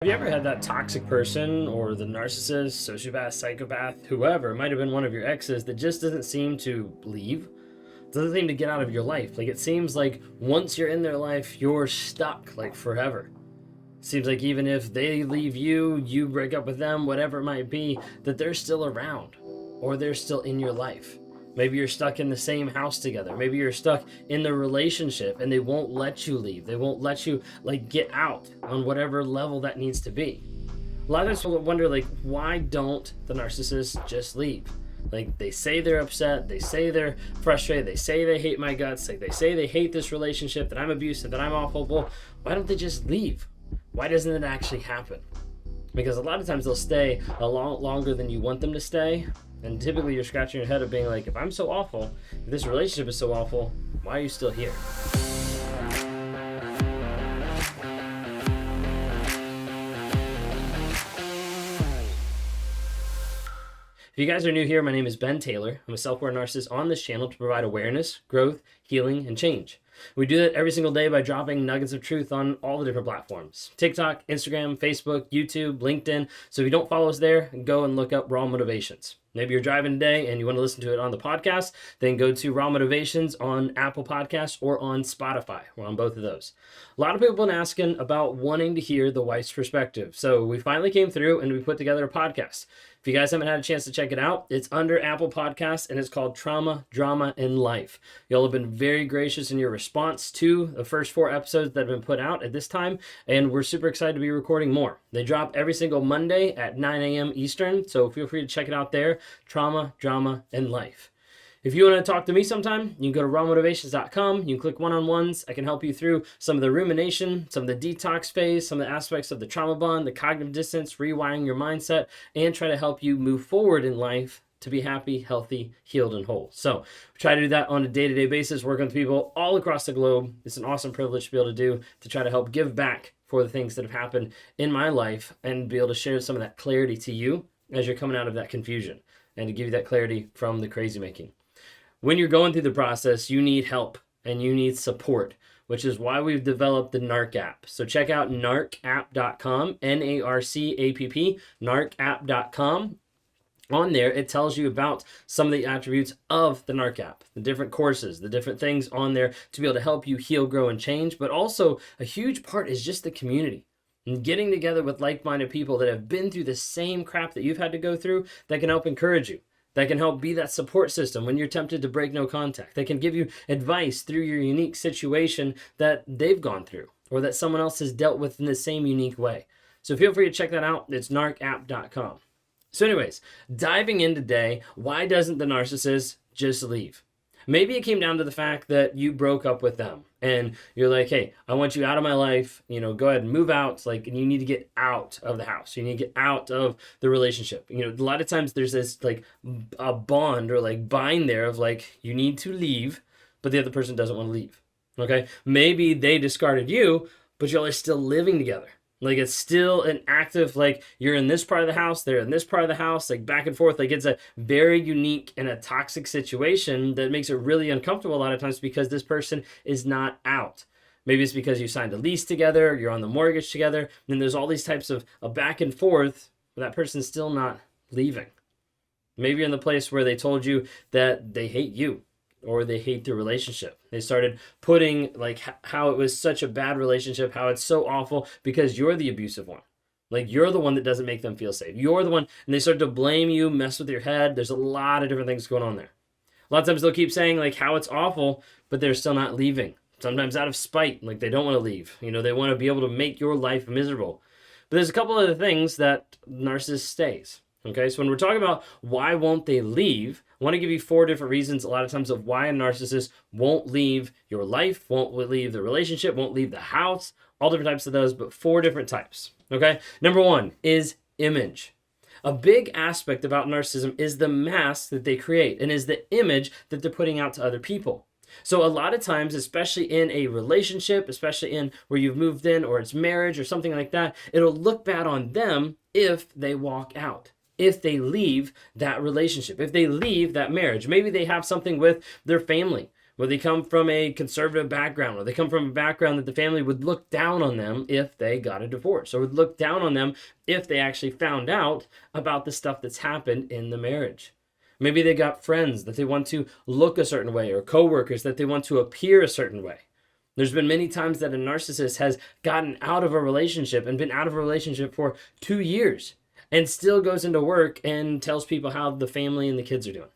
Have you ever had that toxic person or the narcissist, sociopath, psychopath, whoever, it might have been one of your exes that just doesn't seem to leave? Doesn't seem to get out of your life. Like it seems like once you're in their life, you're stuck like forever. Seems like even if they leave you, you break up with them, whatever it might be, that they're still around or they're still in your life. Maybe you're stuck in the same house together. Maybe you're stuck in the relationship and they won't let you leave. They won't let you get out on whatever level that needs to be. A lot of times people wonder why don't the narcissists just leave? Like they say they're upset, they say they're frustrated, they say they hate my guts, like they say they hate this relationship, that I'm abusive, that I'm awful. Well, why don't they just leave? Why doesn't it actually happen? Because a lot of times they'll stay a lot longer than you want them to stay. And typically you're scratching your head of being like, if I'm so awful, if this relationship is so awful, why are you still here? If you guys are new here, my name is Ben Taylor. I'm a self-aware narcissist on this channel to provide awareness, growth, healing, and change. We do that every single day by dropping nuggets of truth on all the different platforms. TikTok, Instagram, Facebook, YouTube, LinkedIn. So if you don't follow us there, go and look up Raw Motivations. Maybe you're driving today and you want to listen to it on the podcast, then go to Raw Motivations on Apple Podcasts or on Spotify. We're on both of those. A lot of people have been asking about wanting to hear the wife's perspective. So we finally came through and we put together a podcast. If you guys haven't had a chance to check it out, it's under Apple Podcasts and it's called Trauma, Drama, and Life. Y'all have been very gracious in your response to the first 4 episodes that have been put out at this time, and we're super excited to be recording more. They drop every single Monday at 9 a.m. Eastern, so feel free to check it out there, Trauma, Drama, and Life. If you want to talk to me sometime, you can go to rawmotivations.com. You can click one-on-ones. I can help you through some of the rumination, some of the detox phase, some of the aspects of the trauma bond, the cognitive dissonance, rewiring your mindset, and try to help you move forward in life to be happy, healthy, healed, and whole. So we try to do that on a day-to-day basis, working with people all across the globe. It's an awesome privilege to be able to do, to try to help give back for the things that have happened in my life and be able to share some of that clarity to you as you're coming out of that confusion and to give you that clarity from the crazy making. When you're going through the process, you need help and you need support, which is why we've developed the NARC app. So check out narcapp.com, N-A-R-C-A-P-P, narcapp.com. On there, it tells you about some of the attributes of the NARC app, the different courses, the different things on there to be able to help you heal, grow, and change. But also a huge part is just the community and getting together with like-minded people that have been through the same crap that you've had to go through that can help encourage you. That can help be that support system when you're tempted to break no contact. They can give you advice through your unique situation that they've gone through or that someone else has dealt with in the same unique way. So feel free to check that out. It's narcapp.com. So anyways, diving in today, why doesn't the narcissist just leave? Maybe it came down to the fact that you broke up with them and you're like, hey, I want you out of my life. Go ahead and move out. And you need to get out of the house. You need to get out of the relationship. A lot of times there's this a bond or bind there of you need to leave, but the other person doesn't want to leave. Okay. Maybe they discarded you, but y'all are still living together. It's still an active, you're in this part of the house, they're in this part of the house, back and forth. It's a very unique and a toxic situation that makes it really uncomfortable a lot of times because this person is not out. Maybe it's because you signed a lease together, you're on the mortgage together, and there's all these types of back and forth, but that person's still not leaving. Maybe you're in the place where they told you that they hate you. Or they hate the relationship. They started putting how it was such a bad relationship, how it's so awful because you're the abusive one. You're the one that doesn't make them feel safe. You're the one, and they start to blame you, mess with your head. There's a lot of different things going on there. A lot of times they'll keep saying how it's awful, but they're still not leaving. Sometimes out of spite, they don't want to leave. They want to be able to make your life miserable. But there's a couple other things that narcissist stays. Okay, so when we're talking about why won't they leave, I want to give you 4 different reasons a lot of times of why a narcissist won't leave your life, won't leave the relationship, won't leave the house, all different types of those, but 4 different types. Okay, number 1 is image. A big aspect about narcissism is the mask that they create and is the image that they're putting out to other people. So a lot of times, especially in a relationship, especially in where you've moved in or it's marriage or something like that, it'll look bad on them if they walk out. If they leave that relationship, if they leave that marriage. Maybe they have something with their family Where they come from a conservative background, or they come from a background that the family would look down on them if they got a divorce, or would look down on them if they actually found out about the stuff that's happened in the marriage. Maybe they got friends that they want to look a certain way, or coworkers that they want to appear a certain way. There's been many times that a narcissist has gotten out of a relationship and been out of a relationship for 2 years and still goes into work and tells people how the family and the kids are doing,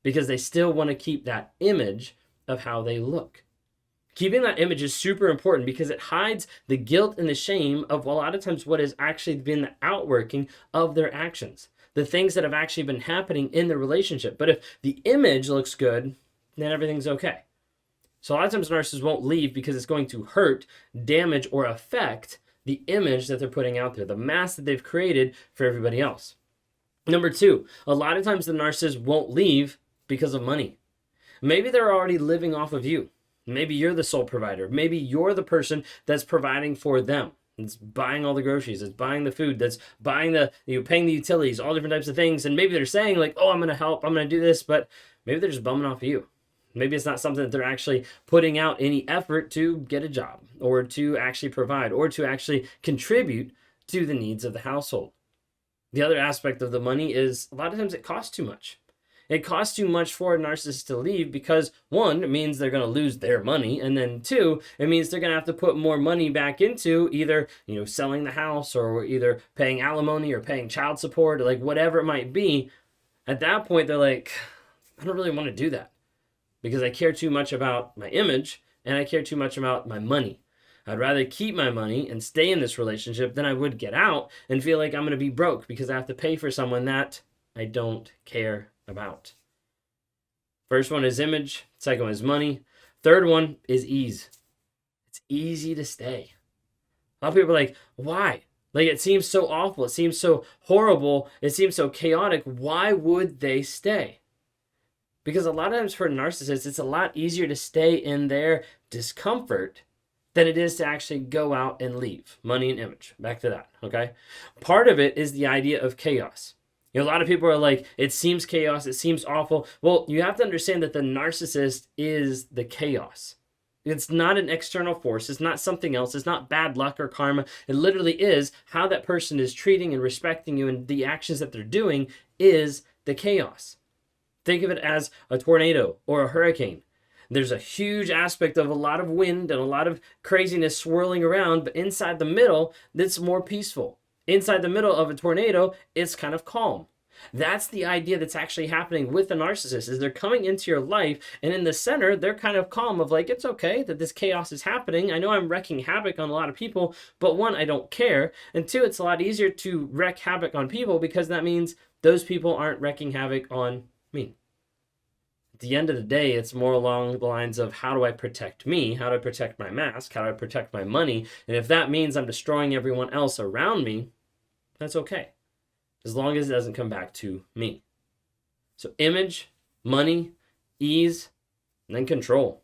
because they still want to keep that image of how they look. Keeping that image is super important because it hides the guilt and the shame of a lot of times what has actually been the outworking of their actions, the things that have actually been happening in the relationship. But if the image looks good, then everything's okay. So a lot of times narcissists won't leave because it's going to hurt, damage, or affect the image that they're putting out there, the mask that they've created for everybody else. Number 2, a lot of times the narcissist won't leave because of money. Maybe they're already living off of you. Maybe you're the sole provider. Maybe you're the person that's providing for them. It's buying all the groceries. It's buying the food. That's buying paying the utilities, all different types of things. And maybe they're saying like, oh, I'm going to help. I'm going to do this. But maybe they're just bumming off of you. Maybe it's not something that they're actually putting out any effort to get a job, or to actually provide, or to actually contribute to the needs of the household. The other aspect of the money is a lot of times it costs too much. It costs too much for a narcissist to leave because 1, it means they're going to lose their money. And then 2, it means they're going to have to put more money back into either, selling the house, or either paying alimony or paying child support, or like whatever it might be. At that point, they're like, I don't really want to do that because I care too much about my image and I care too much about my money. I'd rather keep my money and stay in this relationship than I would get out and feel like I'm going to be broke because I have to pay for someone that I don't care about. First one is image. Second one is money. Third one is ease. It's easy to stay. A lot of people are like, why? Like, it seems so awful. It seems so horrible. It seems so chaotic. Why would they stay? Because a lot of times for narcissists, it's a lot easier to stay in their discomfort than it is to actually go out and leave. Money and image. Back to that, okay? Part of it is the idea of chaos. A lot of people are like, it seems chaos, it seems awful. Well, you have to understand that the narcissist is the chaos. It's not an external force. It's not something else. It's not bad luck or karma. It literally is how that person is treating and respecting you, and the actions that they're doing is the chaos. Think of it as a tornado or a hurricane. There's a huge aspect of a lot of wind and a lot of craziness swirling around, but inside the middle, it's more peaceful. Inside the middle of a tornado, it's kind of calm. That's the idea that's actually happening with the narcissist, is they're coming into your life, and in the center, they're kind of calm of like, it's okay that this chaos is happening. I know I'm wreaking havoc on a lot of people, but 1, I don't care. And 2, it's a lot easier to wreak havoc on people because that means those people aren't wreaking havoc on me. At the end of the day, it's more along the lines of how do I protect me? How do I protect my mask? How do I protect my money? And if that means I'm destroying everyone else around me, that's okay, as long as it doesn't come back to me. So image, money, ease, and then control.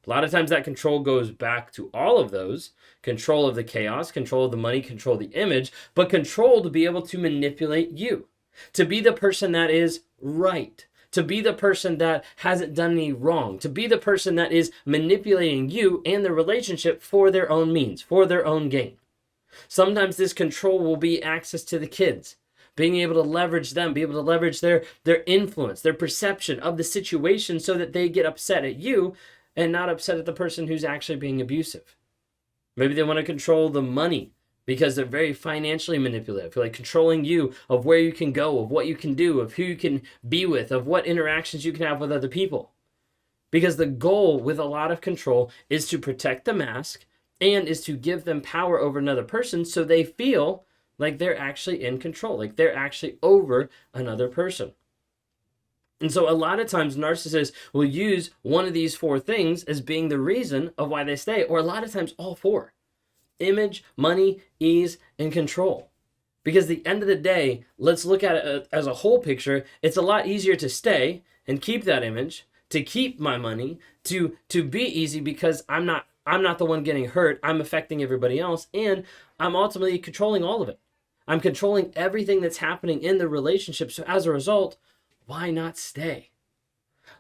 A lot of times that control goes back to all of those. Control of the chaos, control of the money, control of the image, but control to be able to manipulate you, to be the person that is right, to be the person that hasn't done any wrong, to be the person that is manipulating you and the relationship for their own means, for their own gain. Sometimes this control will be access to the kids, being able to leverage them, be able to leverage their influence, their perception of the situation so that they get upset at you and not upset at the person who's actually being abusive. Maybe they want to control the money because they're very financially manipulative, like controlling you of where you can go, of what you can do, of who you can be with, of what interactions you can have with other people. Because the goal with a lot of control is to protect the mask and is to give them power over another person so they feel like they're actually in control, like they're actually over another person. And so a lot of times narcissists will use one of these 4 things as being the reason of why they stay, or a lot of times all 4. Image, money, ease, and control. Because at the end of the day, let's look at it as a whole picture. It's a lot easier to stay and keep that image, to keep my money, to be easy because I'm not the one getting hurt. I'm affecting everybody else, and I'm ultimately controlling all of it. I'm controlling everything that's happening in the relationship. So as a result, why not stay?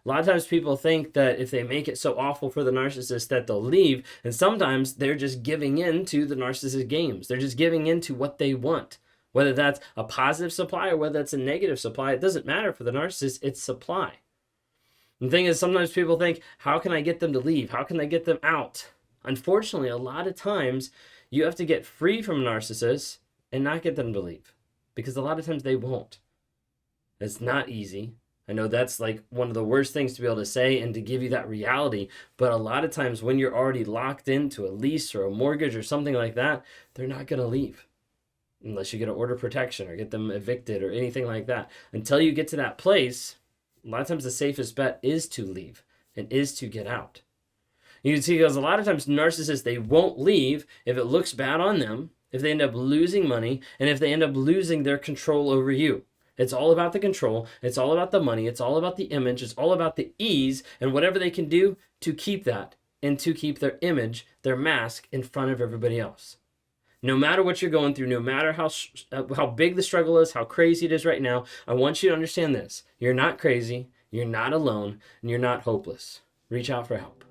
A lot of times people think that if they make it so awful for the narcissist that they'll leave, and sometimes they're just giving in to the narcissist games. They're just giving in to what they want. Whether that's a positive supply or whether that's a negative supply, it doesn't matter for the narcissist, it's supply. And the thing is, sometimes people think, how can I get them to leave? How can I get them out? Unfortunately, a lot of times you have to get free from a narcissist and not get them to leave, because a lot of times they won't. It's not easy. I know that's like one of the worst things to be able to say and to give you that reality, but a lot of times when you're already locked into a lease or a mortgage or something like that, they're not going to leave unless you get an order of protection or get them evicted or anything like that. Until you get to that place, a lot of times the safest bet is to leave and is to get out. You can see, because a lot of times narcissists, they won't leave if it looks bad on them, if they end up losing money, and if they end up losing their control over you. It's all about the control. It's all about the money. It's all about the image. It's all about the ease and whatever they can do to keep that and to keep their image, their mask in front of everybody else. No matter what you're going through, no matter how big the struggle is, how crazy it is right now, I want you to understand this. You're not crazy, you're not alone, and you're not hopeless. Reach out for help.